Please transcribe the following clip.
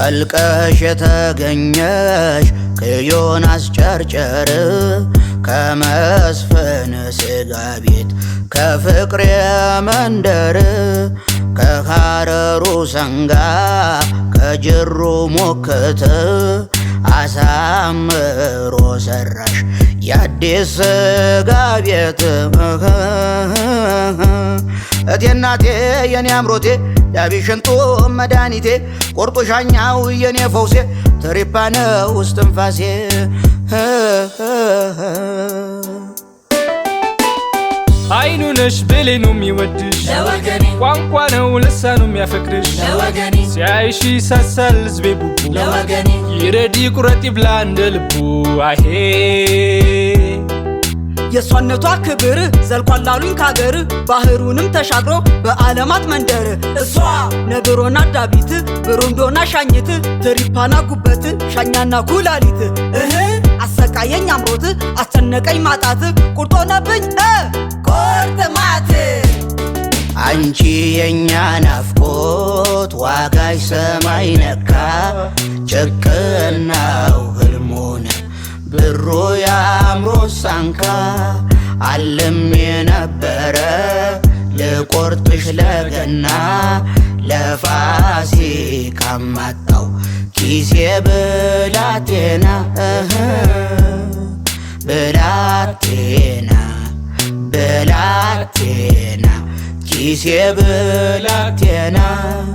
ፈልቀሽ የተገኘሽ ከዮን አስጨርጨር ከመስፍን ስጋ ቤት ከፍቅር መንደር ከሐረሩ ሰንጋ ከጅሩ ሞክት አሳምሮ ሰራሽ የአዲስ ስጋ ቤት እቴናቴ የኔ አምሮቴ ያቢሽንጡ መድኃኒቴ ቆርጦ ሻኛው የኔ ፈውሴ ትሪፓ ነው እስትንፋሴ አይኑ ነሽ ብሌኑ የሚወድሽ ለወገኔ ቋንቋ ነው ልሳኑ የሚያፈቅርሽ ለወገኔ ሲያይሽ ይሳሳል ሕዝቤ ቡቡ ለወገኔ ይረዲ ቁረጥ ይብላ እንደ ልቡ አሄ የሷነቷ ክብር ዘልቋል ላሉኝ ካገር ባህሩንም ተሻግሮ በዓለማት መንደር እሷ ነብሮና ዳቢት ብሩንዶና ሻኝት ትሪፓና ጉበት ሻኛና ኩላሊት አሰቃየኝ አምሮት አስጨነቀኝ ማጣት ቁርጦነብኝ ቆርጥማት አንቺ የኛ ናፍቆት ዋጋሽ ሰማይ ነካ ጭቅናው ህልሙን ብሩ ያምሮ ሳንካ ዓለም የነበረ ልቆርጥሽ ለገና ለፋሲካ ማጣው ኪሴ ብላቴና ብላቴና ብላቴና ኪሴ ብላቴና